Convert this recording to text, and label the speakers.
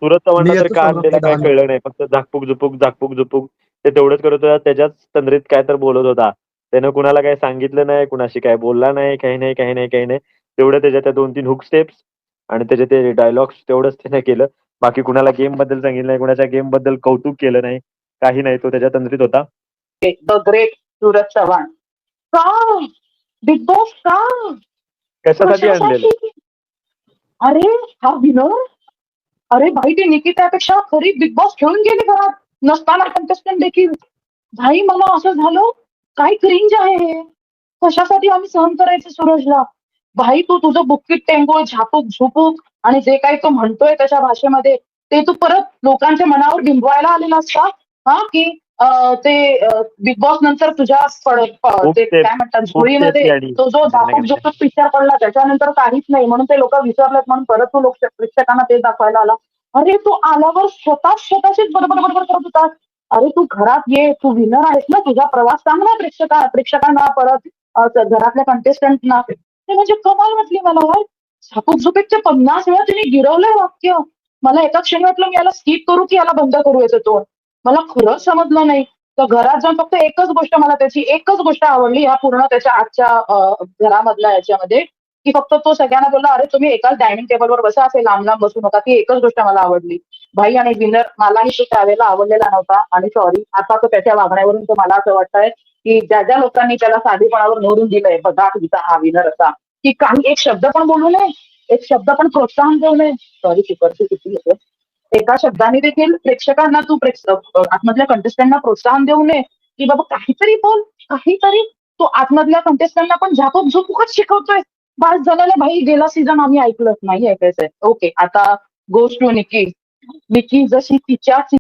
Speaker 1: सूरज
Speaker 2: मी
Speaker 1: चव्हाणला तर
Speaker 2: येतो
Speaker 1: का आणलेला
Speaker 2: सभागृह
Speaker 1: काय
Speaker 2: 10
Speaker 1: कळलं नाही. फक्त झाकपूक झुपूक झाकपूक झुपूक ते तेवढंच करत होता. त्याच्याच तंद्रीत काय तर बोलत होता. त्यानं कुणाला काही सांगितलं नाही, कुणाशी काय बोलला नाही, काही नाही, काही नाही, काही नाही. तेवढं त्याच्या त्या 2-3 हुक स्टेप्स आणि त्याचे ते डायलॉग्स तेवढंच त्याने केलं. बाकी कुणाला गेम बद्दल सांगितलं नाही, कुणाच्या गेम बद्दल कौतुक केलं नाही, काही नाही. तो त्याच्या तंद्रीत होता.
Speaker 3: The great Suraj Chavan. का बिग बॉस का
Speaker 1: कशासाठी आणलेलं?
Speaker 3: कशासाठी? अरे हा विनर. अरे भाई ती निकितापेक्षा खरी बिग बॉस खेळून गेली घरात नसताना कंटेस्टंट देखील. भाई मला असं झालं काय क्रिंज आहे हे. कशासाठी आम्ही सहन करायचं सूरजला. भाई तू तुझं बुक्कीट टेंगोळ झापूक झुपूक आणि जे काही तो म्हणतोय त्याच्या भाषेमध्ये ते तू परत लोकांच्या मनावर बिंबवायला आलेला असता. हा की ते बिग बॉस नंतर तुझ्या
Speaker 1: हुक
Speaker 3: ते
Speaker 1: स्टेप्स
Speaker 3: काय म्हणतात
Speaker 1: हुक स्टेप्स
Speaker 3: झोळीमध्ये
Speaker 1: गाडी.
Speaker 3: तो जो झापूक झुपूक पिक्चर पडला त्याच्यानंतर काहीच नाही म्हणून ते लोक विसरलेत म्हणून परत तू लोक प्रेक्षकांना ते दाखवायला आला. अरे तू आल्यावर स्वतःचीच बडबड बडबड करत होता. अरे तू घरात ये, तू विनर आहेस ना, तुझा प्रवास चांगला प्रेक्षकांना परत घरातल्या कंटेस्टंटना ते म्हणजे कमाल वाटली मला. यार झापूक झुपेकचे 50 वेळा तिने गिरवलंय वाक्य. मला एका क्षणी वाटलं मी याला स्किप करू की याला बंद करू याचं तोंड. मला खरंच समजलं नाही. तर घरात जाऊन फक्त त्याची एकच गोष्ट आवडली ह्या पूर्ण त्याच्या आजच्या घरामधल्या याच्यामध्ये की फक्त तो सगळ्यांना बोलला अरे तुम्ही एकाच डायनिंग टेबलवर बसा, असे लांब लांब बसू नका. ती एकच गोष्ट मला आवडली. भाई आणि विनर मलाही तो त्यावेळेला आवडलेला नव्हता आणि सॉरी आता तो त्याच्या वागण्यावरून तर मला असं वाटतंय की ज्या ज्या लोकांनी त्याला साधेपणावर निवडून दिलंय बघा तुमचा हा विनर असा की काही एक शब्द पण बोलू नये, एक शब्द पण प्रोत्साहन देऊ नये. सॉरी तिकडची किती होते. एका शब्दाने देखील प्रेक्षकांना आतमधल्या कंटेस्टंटना प्रोत्साहन देऊ नये की बाबा काहीतरी बोल काहीतरी. तो आतमधल्या कंटेस्टंटना पण झापूक झुपूकच शिकवतोय. बास झालेलं भाई गेला सीझन आम्ही ऐकलंच नाही ऐकायचंय. ओके आता गोष्ट टू निकी. निकी जशी तिच्या